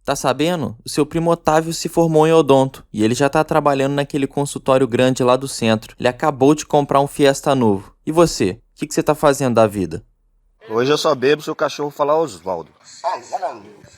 Tá sabendo? O seu primo Otávio se formou em odonto e ele já tá trabalhando naquele consultório grande lá do centro. Ele acabou de comprar um Fiesta novo. E você? O que você tá fazendo da vida? Hoje eu só bebo se o cachorro falar Osvaldo.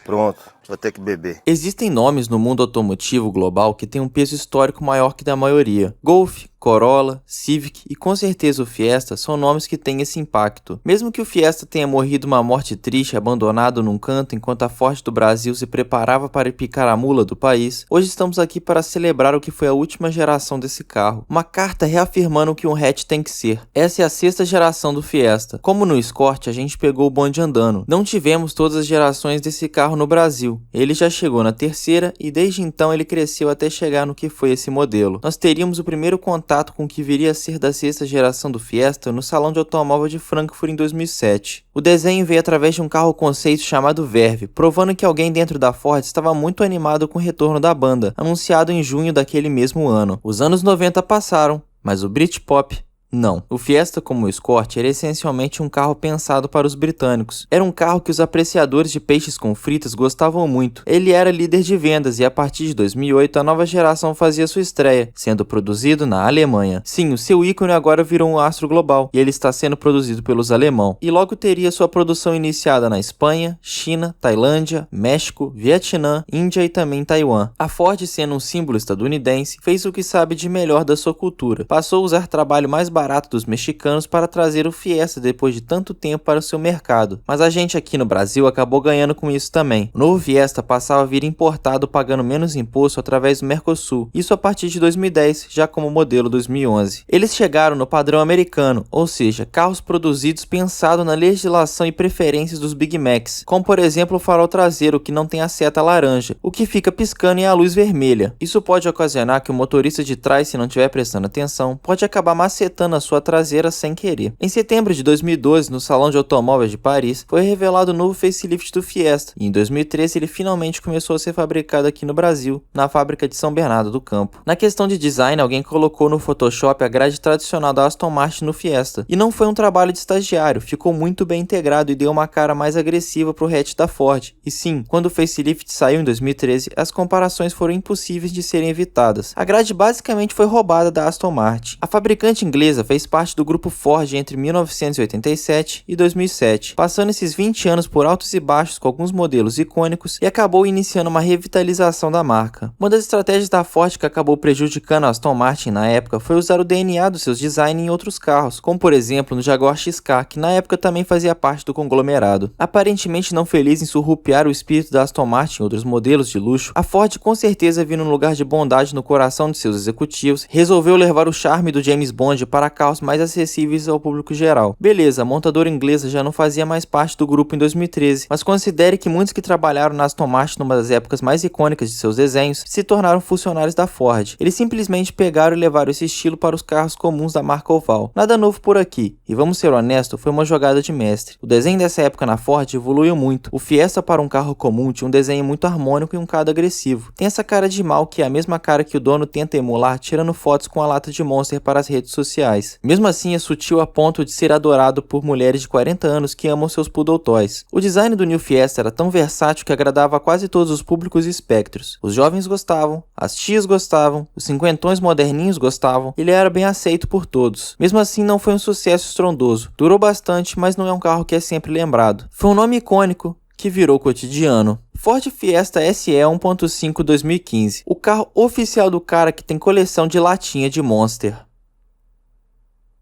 Pronto, vou ter que beber. Existem nomes no mundo automotivo global que têm um peso histórico maior que da maioria. Golf, Corolla, Civic e com certeza o Fiesta são nomes que têm esse impacto. Mesmo que o Fiesta tenha morrido uma morte triste, abandonado num canto enquanto a Ford do Brasil se preparava para picar a mula do país, hoje estamos aqui para celebrar o que foi a última geração desse carro. Uma carta reafirmando o que um hatch tem que ser. Essa é a 6ª geração do Fiesta. Como no Escort, a gente pegou o bonde andando. Não tivemos todas as gerações desse carro no Brasil. Ele já chegou na 3ª e desde então ele cresceu até chegar no que foi esse modelo. Nós teríamos o primeiro contato com o que viria a ser da 6ª geração do Fiesta no Salão de Automóvel de Frankfurt em 2007. O desenho veio através de um carro conceito chamado Verve, provando que alguém dentro da Ford estava muito animado com o retorno da banda, anunciado em junho daquele mesmo ano. Os anos 90 passaram, mas o Britpop não. O Fiesta, como o Escort, era essencialmente um carro pensado para os britânicos. Era um carro que os apreciadores de peixes com fritas gostavam muito. Ele era líder de vendas e a partir de 2008 a nova geração fazia sua estreia, sendo produzido na Alemanha. Sim, o seu ícone agora virou um astro global e ele está sendo produzido pelos alemãos. E logo teria sua produção iniciada na Espanha, China, Tailândia, México, Vietnã, Índia e também Taiwan. A Ford, sendo um símbolo estadunidense, fez o que sabe de melhor da sua cultura. Passou a usar trabalho mais barato dos mexicanos para trazer o Fiesta depois de tanto tempo para o seu mercado. Mas a gente aqui no Brasil acabou ganhando com isso também. O novo Fiesta passava a vir importado pagando menos imposto através do Mercosul, isso a partir de 2010, já como modelo 2011. Eles chegaram no padrão americano, ou seja, carros produzidos pensado na legislação e preferências dos Big Macs, como por exemplo o farol traseiro que não tem a seta laranja, o que fica piscando em a luz vermelha. Isso pode ocasionar que o motorista de trás, se não estiver prestando atenção, pode acabar macetando a sua traseira sem querer. Em setembro de 2012, no Salão de Automóveis de Paris, foi revelado o novo facelift do Fiesta, e em 2013 ele finalmente começou a ser fabricado aqui no Brasil, na fábrica de São Bernardo do Campo. Na questão de design, alguém colocou no Photoshop a grade tradicional da Aston Martin no Fiesta, e não foi um trabalho de estagiário, ficou muito bem integrado e deu uma cara mais agressiva pro hatch da Ford. E sim, quando o facelift saiu em 2013, as comparações foram impossíveis de serem evitadas. A grade basicamente foi roubada da Aston Martin. A fabricante inglesa fez parte do grupo Ford entre 1987 e 2007, passando esses 20 anos por altos e baixos com alguns modelos icônicos e acabou iniciando uma revitalização da marca. Uma das estratégias da Ford que acabou prejudicando a Aston Martin na época foi usar o DNA dos seus designs em outros carros, como por exemplo no Jaguar XK, que na época também fazia parte do conglomerado. Aparentemente não feliz em surrupiar o espírito da Aston Martin em outros modelos de luxo, a Ford, com certeza vindo num lugar de bondade no coração de seus executivos, resolveu levar o charme do James Bond para carros mais acessíveis ao público geral. Beleza, a montadora inglesa já não fazia mais parte do grupo em 2013, mas considere que muitos que trabalharam na Aston Martin numa das épocas mais icônicas de seus desenhos se tornaram funcionários da Ford. Eles simplesmente pegaram e levaram esse estilo para os carros comuns da marca oval. Nada novo por aqui, e vamos ser honestos, foi uma jogada de mestre. O desenho dessa época na Ford evoluiu muito. O Fiesta para um carro comum tinha um desenho muito harmônico e um bocado agressivo. Tem essa cara de mal que é a mesma cara que o dono tenta emular tirando fotos com a lata de Monster para as redes sociais. Mesmo assim, é sutil a ponto de ser adorado por mulheres de 40 anos que amam seus Poodle Toys. O design do New Fiesta era tão versátil que agradava a quase todos os públicos e espectros. Os jovens gostavam, as tias gostavam, os cinquentões moderninhos gostavam, ele era bem aceito por todos. Mesmo assim, não foi um sucesso estrondoso. Durou bastante, mas não é um carro que é sempre lembrado. Foi um nome icônico que virou cotidiano. Ford Fiesta SE 1.5 2015, o carro oficial do cara que tem coleção de latinha de Monster.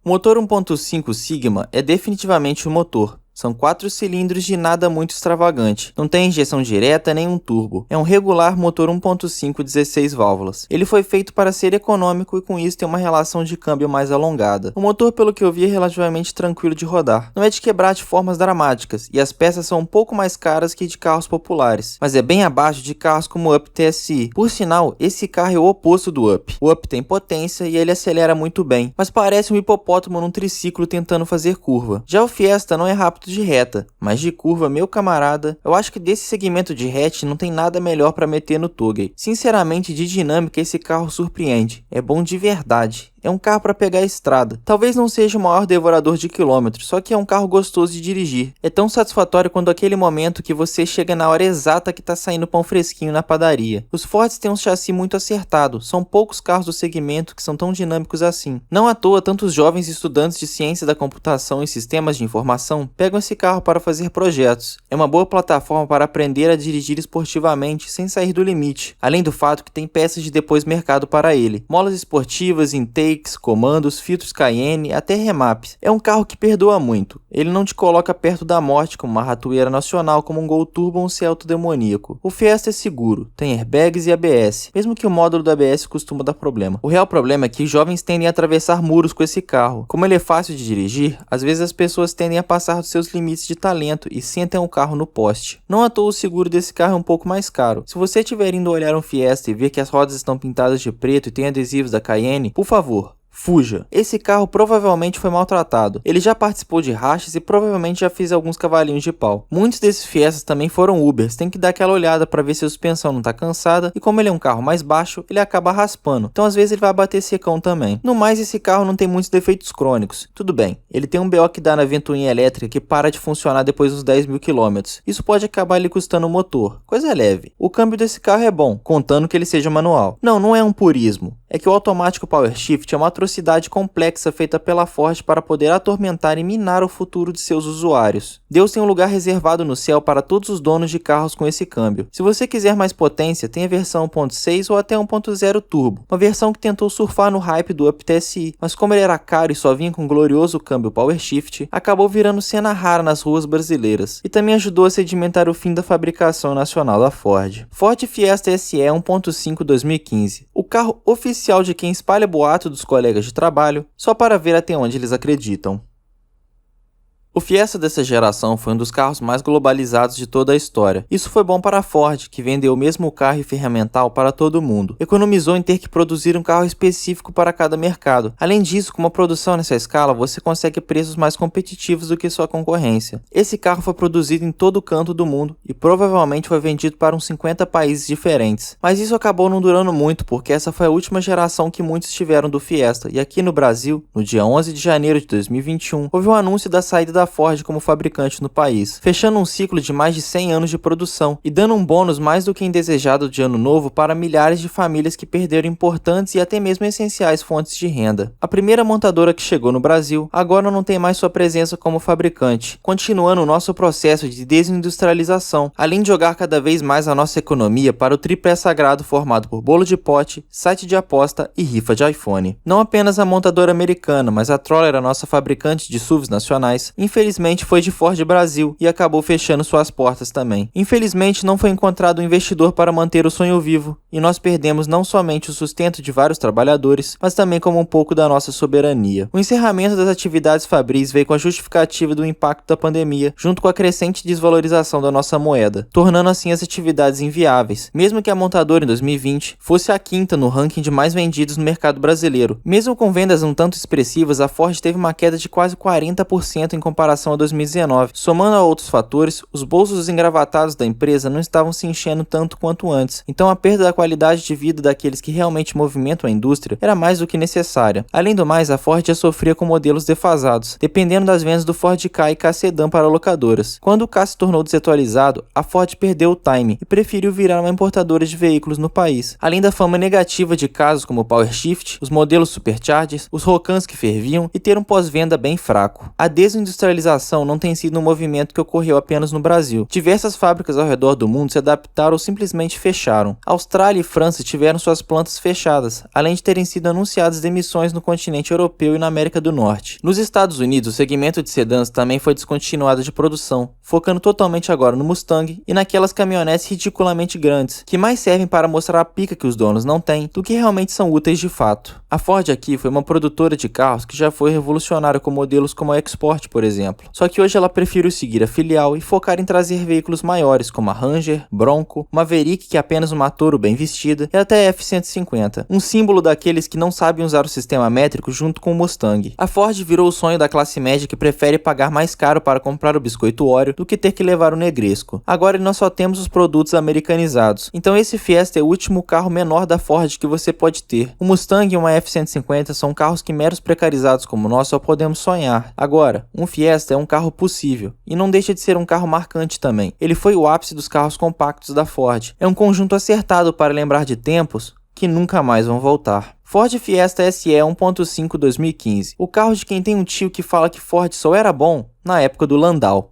O motor 1.5 Sigma é definitivamente um motor. São 4 cilindros de nada muito extravagante. Não tem injeção direta nem um turbo. É um regular motor 1.5 16 válvulas. Ele foi feito para ser econômico e com isso tem uma relação de câmbio mais alongada. O motor, pelo que eu vi, é relativamente tranquilo de rodar. Não é de quebrar de formas dramáticas e as peças são um pouco mais caras que de carros populares, mas é bem abaixo de carros como o Up TSI. Por sinal, esse carro é o oposto do Up. O Up tem potência e ele acelera muito bem, mas parece um hipopótamo num triciclo tentando fazer curva. Já o Fiesta não é rápido de reta, mas de curva, meu camarada, eu acho que desse segmento de hatch não tem nada melhor para meter no Togey. Sinceramente, de dinâmica esse carro surpreende, é bom de verdade. É um carro para pegar a estrada. Talvez não seja o maior devorador de quilômetros, só que é um carro gostoso de dirigir. É tão satisfatório quanto aquele momento que você chega na hora exata que tá saindo pão fresquinho na padaria. Os Fords têm um chassi muito acertado, são poucos carros do segmento que são tão dinâmicos assim. Não à toa, tantos jovens estudantes de ciência da computação e sistemas de informação pegam esse carro para fazer projetos. É uma boa plataforma para aprender a dirigir esportivamente sem sair do limite, além do fato que tem peças de depois mercado para ele. Molas esportivas, intakes, comandos, filtros Cayenne, até remaps. É um carro que perdoa muito. Ele não te coloca perto da morte como uma ratoeira nacional como um Gol Turbo ou um Celto demoníaco. O Fiesta é seguro, tem airbags e ABS, mesmo que o módulo do ABS costuma dar problema. O real problema é que jovens tendem a atravessar muros com esse carro. Como ele é fácil de dirigir, às vezes as pessoas tendem a passar dos seus limites de talento e sentem o carro no poste. Não à toa o seguro desse carro é um pouco mais caro. Se você estiver indo olhar um Fiesta e ver que as rodas estão pintadas de preto e tem adesivos da Cayenne, por favor, fuja. Esse carro provavelmente foi maltratado. Ele já participou de rachas e provavelmente já fez alguns cavalinhos de pau. Muitos desses Fiestas também foram Ubers. Tem que dar aquela olhada para ver se a suspensão não tá cansada. E como ele é um carro mais baixo, ele acaba raspando. Então às vezes ele vai bater secão também. No mais, esse carro não tem muitos defeitos crônicos. Tudo bem, ele tem um BO que dá na ventoinha elétrica que para de funcionar depois dos 10.000 km. Isso pode acabar lhe custando o motor. Coisa leve. O câmbio desse carro é bom, contando que ele seja manual. Não é um purismo. É que o automático Power Shift é uma atrocidade complexa feita pela Ford para poder atormentar e minar o futuro de seus usuários. Deus tem um lugar reservado no céu para todos os donos de carros com esse câmbio. Se você quiser mais potência, tem a versão 1.6 ou até 1.0 turbo, uma versão que tentou surfar no hype do Up TSI, mas como ele era caro e só vinha com o glorioso câmbio Power Shift, acabou virando cena rara nas ruas brasileiras, e também ajudou a sedimentar o fim da fabricação nacional da Ford. Ford Fiesta SE 1.5 2015, o carro oficial de quem espalha boato dos colegas de trabalho, só para ver até onde eles acreditam. O Fiesta dessa geração foi um dos carros mais globalizados de toda a história. Isso foi bom para a Ford, que vendeu o mesmo carro e ferramental para todo mundo. Economizou em ter que produzir um carro específico para cada mercado. Além disso, com uma produção nessa escala, você consegue preços mais competitivos do que sua concorrência. Esse carro foi produzido em todo canto do mundo e provavelmente foi vendido para uns 50 países diferentes. Mas isso acabou não durando muito, porque essa foi a última geração que muitos tiveram do Fiesta. E aqui no Brasil, no dia 11 de janeiro de 2021, houve um anúncio da saída da Ford como fabricante no país, fechando um ciclo de mais de 100 anos de produção e dando um bônus mais do que indesejado de ano novo para milhares de famílias que perderam importantes e até mesmo essenciais fontes de renda. A primeira montadora que chegou no Brasil agora não tem mais sua presença como fabricante, continuando o nosso processo de desindustrialização, além de jogar cada vez mais a nossa economia para o tripé sagrado formado por bolo de pote, site de aposta e rifa de iPhone. Não apenas a montadora americana, mas a Troller, a nossa fabricante de SUVs nacionais, infelizmente foi de Ford Brasil e acabou fechando suas portas também. Infelizmente não foi encontrado um investidor para manter o sonho vivo e nós perdemos não somente o sustento de vários trabalhadores, mas também como um pouco da nossa soberania. O encerramento das atividades fabris veio com a justificativa do impacto da pandemia, junto com a crescente desvalorização da nossa moeda, tornando assim as atividades inviáveis, mesmo que a montadora em 2020 fosse a quinta no ranking de mais vendidos no mercado brasileiro. Mesmo com vendas um tanto expressivas, a Ford teve uma queda de quase 40% em comparação a 2019. Somando a outros fatores, os bolsos dos engravatados da empresa não estavam se enchendo tanto quanto antes, então a perda da qualidade de vida daqueles que realmente movimentam a indústria era mais do que necessária. Além do mais, a Ford já sofria com modelos defasados, dependendo das vendas do Ford Ka e Ka Sedan para locadoras. Quando o Ka se tornou desatualizado, a Ford perdeu o time e preferiu virar uma importadora de veículos no país. Além da fama negativa de casos como o Power Shift, os modelos Superchargers, os Rocans que ferviam e ter um pós-venda bem fraco. A desindustrialização não tem sido um movimento que ocorreu apenas no Brasil. Diversas fábricas ao redor do mundo se adaptaram ou simplesmente fecharam. Austrália e França tiveram suas plantas fechadas, além de terem sido anunciadas demissões no continente europeu e na América do Norte. Nos Estados Unidos, o segmento de sedãs também foi descontinuado de produção, focando totalmente agora no Mustang e naquelas caminhonetes ridiculamente grandes, que mais servem para mostrar a pica que os donos não têm do que realmente são úteis de fato. A Ford aqui foi uma produtora de carros que já foi revolucionária com modelos como a Export, por exemplo. exemplo. Só que hoje ela prefere seguir a filial e focar em trazer veículos maiores, como a Ranger, Bronco, Maverick, que é apenas uma Toro bem vestida, e até a F-150, um símbolo daqueles que não sabem usar o sistema métrico junto com o Mustang. A Ford virou o sonho da classe média que prefere pagar mais caro para comprar o biscoito Oreo do que ter que levar o Negresco. Agora nós só temos os produtos americanizados. Então esse Fiesta é o último carro menor da Ford que você pode ter. O Mustang e uma F-150 são carros que meros precarizados como nós só podemos sonhar. Agora, um Fiesta é um carro possível, e não deixa de ser um carro marcante também. Ele foi o ápice dos carros compactos da Ford. É um conjunto acertado para lembrar de tempos que nunca mais vão voltar. Ford Fiesta SE 1.5 2015. O carro de quem tem um tio que fala que Ford só era bom na época do Landau.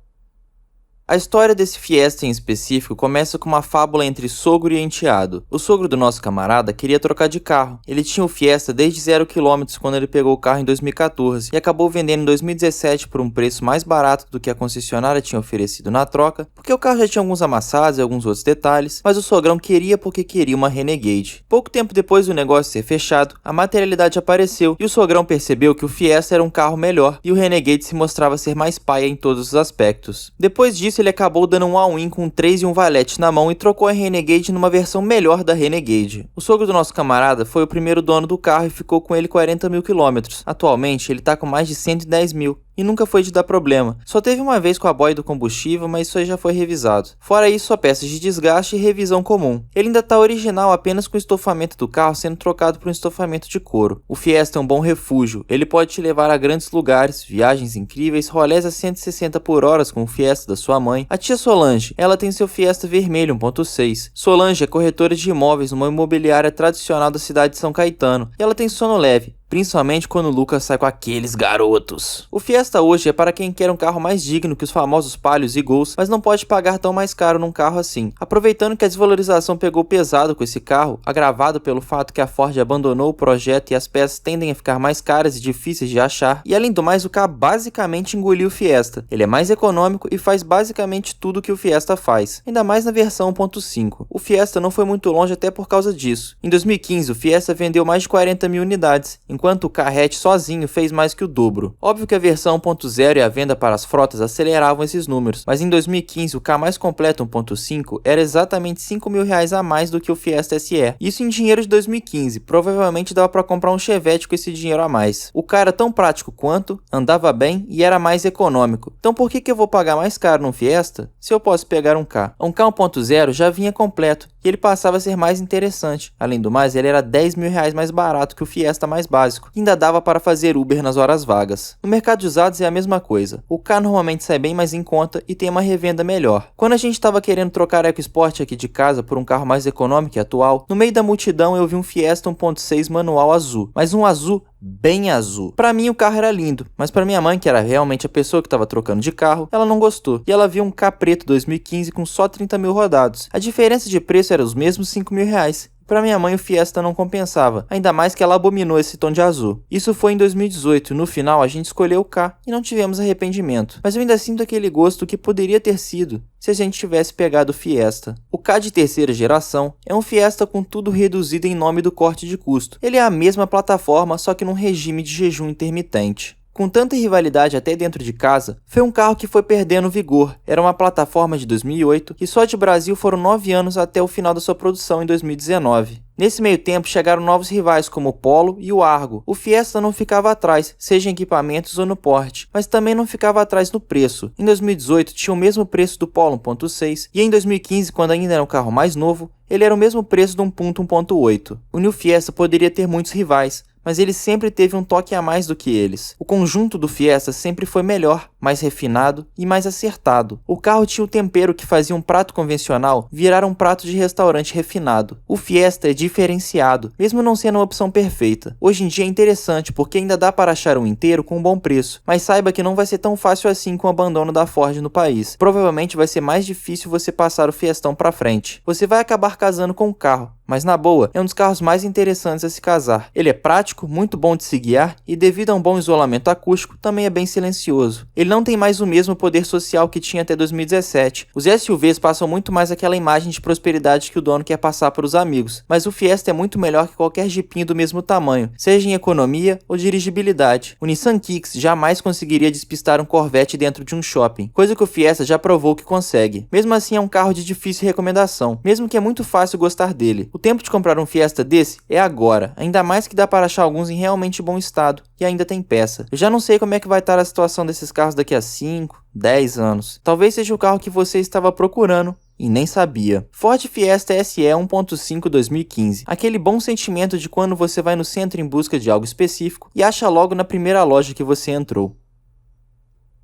A história desse Fiesta em específico começa com uma fábula entre sogro e enteado. O sogro do nosso camarada queria trocar de carro. Ele tinha o Fiesta desde 0 km quando ele pegou o carro em 2014 e acabou vendendo em 2017 por um preço mais barato do que a concessionária tinha oferecido na troca, porque o carro já tinha alguns amassados e alguns outros detalhes, mas o sogrão queria porque queria uma Renegade. Pouco tempo depois do negócio ser fechado, a materialidade apareceu e o sogrão percebeu que o Fiesta era um carro melhor e o Renegade se mostrava ser mais paia em todos os aspectos. Depois disso, ele acabou dando um all-in com um 3 e um valete na mão e trocou a Renegade numa versão melhor da Renegade. O sogro do nosso camarada foi o primeiro dono do carro e ficou com ele 40 mil quilômetros. Atualmente, ele tá com mais de 110 mil. E nunca foi de dar problema. Só teve uma vez com a boia do combustível, mas isso aí já foi revisado. Fora isso, só peças de desgaste e revisão comum. Ele ainda tá original apenas com o estofamento do carro sendo trocado por um estofamento de couro. O Fiesta é um bom refúgio. Ele pode te levar a grandes lugares, viagens incríveis, rolés a 160 por hora com o Fiesta da sua mãe. A tia Solange, ela tem seu Fiesta vermelho 1.6. Solange é corretora de imóveis numa imobiliária tradicional da cidade de São Caetano. E ela tem sono leve, principalmente quando o Lucas sai com aqueles garotos. O Fiesta hoje é para quem quer um carro mais digno que os famosos Palios e Gols, mas não pode pagar tão mais caro num carro assim. Aproveitando que a desvalorização pegou pesado com esse carro, agravado pelo fato que a Ford abandonou o projeto e as peças tendem a ficar mais caras e difíceis de achar, e além do mais o carro basicamente engoliu o Fiesta. Ele é mais econômico e faz basicamente tudo que o Fiesta faz, ainda mais na versão 1.5. O Fiesta não foi muito longe até por causa disso. Em 2015 o Fiesta vendeu mais de 40 mil unidades, enquanto o Carrete sozinho fez mais que o dobro. Óbvio que a versão 1.0 e a venda para as frotas aceleravam esses números, mas em 2015 o K mais completo 1.5 era exatamente 5 mil reais a mais do que o Fiesta SE. Isso em dinheiro de 2015, provavelmente dava para comprar um Chevette com esse dinheiro a mais. O K era tão prático quanto, andava bem e era mais econômico. Então por que eu vou pagar mais caro num Fiesta se eu posso pegar um K? Um K 1.0 já vinha completo e ele passava a ser mais interessante. Além do mais, ele era 10 mil reais mais barato que o Fiesta mais básico. Ainda dava para fazer Uber nas horas vagas. No mercado de usados é a mesma coisa. O K normalmente sai bem mais em conta e tem uma revenda melhor. Quando a gente estava querendo trocar a EcoSport aqui de casa por um carro mais econômico e atual, no meio da multidão eu vi um Fiesta 1.6 manual azul, mas um azul bem azul. Pra mim o carro era lindo, mas pra minha mãe, que era realmente a pessoa que estava trocando de carro, ela não gostou. E ela viu um K preto 2015 com só 30 mil rodados. A diferença de preço era os mesmos 5 mil reais. Para minha mãe o Fiesta não compensava, ainda mais que ela abominou esse tom de azul. Isso foi em 2018, no final a gente escolheu o K e não tivemos arrependimento. Mas eu ainda sinto aquele gosto que poderia ter sido se a gente tivesse pegado o Fiesta. O K de terceira geração é um Fiesta com tudo reduzido em nome do corte de custo. Ele é a mesma plataforma, só que num regime de jejum intermitente. Com tanta rivalidade até dentro de casa, foi um carro que foi perdendo vigor. Era uma plataforma de 2008 e só de Brasil foram 9 anos até o final da sua produção em 2019. Nesse meio tempo chegaram novos rivais como o Polo e o Argo. O Fiesta não ficava atrás, seja em equipamentos ou no porte, mas também não ficava atrás no preço. Em 2018 tinha o mesmo preço do Polo 1.6 e em 2015, quando ainda era um carro mais novo, ele era o mesmo preço do 1.8. O New Fiesta poderia ter muitos rivais, mas ele sempre teve um toque a mais do que eles. O conjunto do Fiesta sempre foi melhor, mais refinado e mais acertado. O carro tinha o tempero que fazia um prato convencional virar um prato de restaurante refinado. O Fiesta é diferenciado, mesmo não sendo uma opção perfeita. Hoje em dia é interessante porque ainda dá para achar um inteiro com um bom preço, mas saiba que não vai ser tão fácil assim com o abandono da Ford no país. Provavelmente vai ser mais difícil você passar o Fiestão para frente. Você vai acabar casando com o carro, Mas na boa, é um dos carros mais interessantes a se casar. Ele é prático, muito bom de se guiar e devido a um bom isolamento acústico, também é bem silencioso. Ele não tem mais o mesmo poder social que tinha até 2017. Os SUVs passam muito mais aquela imagem de prosperidade que o dono quer passar para os amigos, mas o Fiesta é muito melhor que qualquer jipinho do mesmo tamanho, seja em economia ou dirigibilidade. O Nissan Kicks jamais conseguiria despistar um Corvette dentro de um shopping, coisa que o Fiesta já provou que consegue. Mesmo assim, é um carro de difícil recomendação, mesmo que é muito fácil gostar dele. O tempo de comprar um Fiesta desse é agora, ainda mais que dá para achar alguns em realmente bom estado e ainda tem peça. Eu já não sei como é que vai estar a situação desses carros daqui a 5, 10 anos. Talvez seja o carro que você estava procurando e nem sabia. Ford Fiesta SE 1.5 2015. Aquele bom sentimento de quando você vai no centro em busca de algo específico e acha logo na primeira loja que você entrou.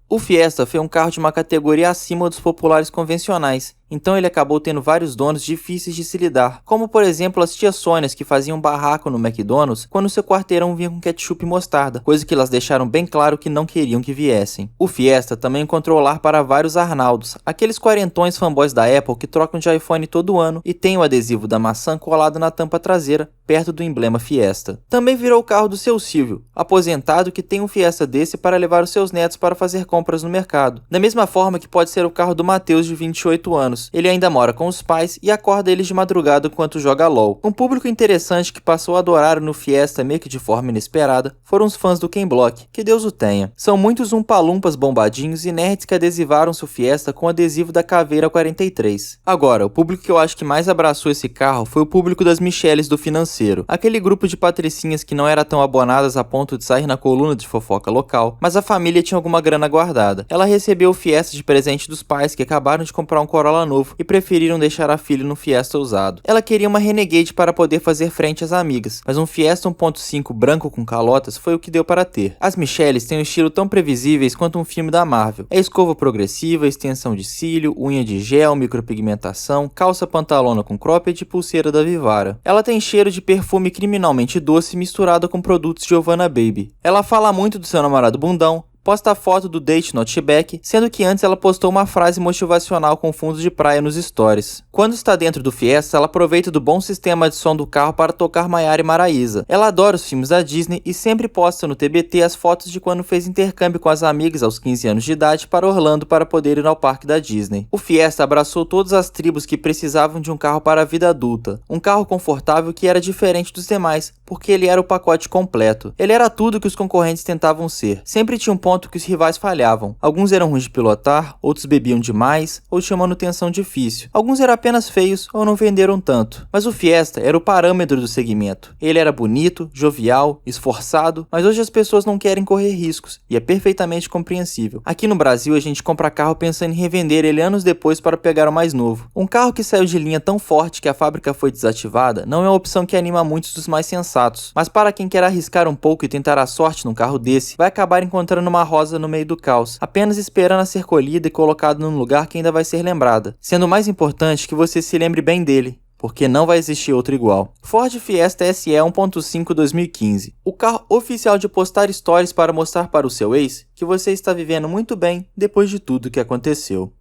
O Fiesta foi um carro de uma categoria acima dos populares convencionais, então ele acabou tendo vários donos difíceis de se lidar, como por exemplo as tias Sônias que faziam barraco no McDonald's quando seu quarteirão vinha com ketchup e mostarda, coisa que elas deixaram bem claro que não queriam que viessem. O Fiesta também encontrou lar para vários Arnaldos, aqueles quarentões fanboys da Apple que trocam de iPhone todo ano e tem o adesivo da maçã colado na tampa traseira, perto do emblema Fiesta. Também virou o carro do seu Silvio, aposentado que tem um Fiesta desse para levar os seus netos para fazer compras no mercado. Da mesma forma que pode ser o carro do Matheus de 28 anos. Ele ainda mora com os pais e acorda eles de madrugada enquanto joga LOL. Um público interessante que passou a adorar no Fiesta meio que de forma inesperada foram os fãs do Ken Block, que Deus o tenha. São muitos umpalumpas bombadinhos e nerds que adesivaram seu Fiesta com o adesivo da Caveira 43. Agora, o público que eu acho que mais abraçou esse carro foi o público das Micheles do Financeiro, aquele grupo de patricinhas que não era tão abonadas a ponto de sair na coluna de fofoca local, mas a família tinha alguma grana guardada. Ela recebeu o Fiesta de presente dos pais que acabaram de comprar um Corolla novo e preferiram deixar a filha no Fiesta usado. Ela queria uma Renegade para poder fazer frente às amigas, mas um Fiesta 1.5 branco com calotas foi o que deu para ter. As Micheles têm um estilo tão previsíveis quanto um filme da Marvel. É escova progressiva, extensão de cílio, unha de gel, micropigmentação, calça pantalona com cropped e pulseira da Vivara. Ela tem cheiro de perfume criminalmente doce misturado com produtos Giovanna Baby. Ela fala muito do seu namorado bundão, posta a foto do date no Outback, sendo que antes ela postou uma frase motivacional com fundo de praia nos stories. Quando está dentro do Fiesta, ela aproveita do bom sistema de som do carro para tocar Maiara e Maraísa. Ela adora os filmes da Disney e sempre posta no TBT as fotos de quando fez intercâmbio com as amigas aos 15 anos de idade para Orlando para poder ir ao parque da Disney. O Fiesta abraçou todas as tribos que precisavam de um carro para a vida adulta. Um carro confortável que era diferente dos demais, porque ele era o pacote completo. Ele era tudo que os concorrentes tentavam ser. Sempre tinha um ponto que os rivais falhavam. Alguns eram ruins de pilotar, outros bebiam demais ou tinham manutenção difícil. Alguns eram apenas feios ou não venderam tanto. Mas o Fiesta era o parâmetro do segmento. Ele era bonito, jovial, esforçado, mas hoje as pessoas não querem correr riscos e é perfeitamente compreensível. Aqui no Brasil a gente compra carro pensando em revender ele anos depois para pegar o mais novo. Um carro que saiu de linha tão forte que a fábrica foi desativada não é uma opção que anima muitos dos mais sensatos, mas para quem quer arriscar um pouco e tentar a sorte num carro desse, vai acabar encontrando uma rosa no meio do caos, apenas esperando a ser colhida e colocada num lugar que ainda vai ser lembrada. Sendo mais importante que você se lembre bem dele, porque não vai existir outro igual. Ford Fiesta SE 1.5 2015. O carro oficial de postar stories para mostrar para o seu ex que você está vivendo muito bem depois de tudo que aconteceu.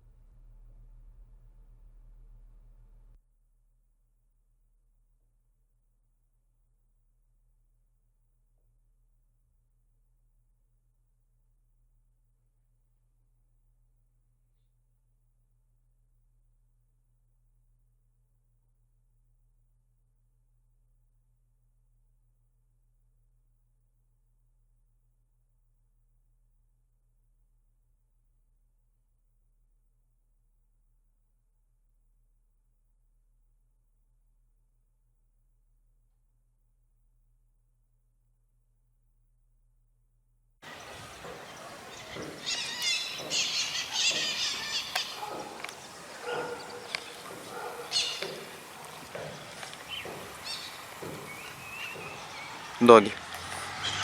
Dog.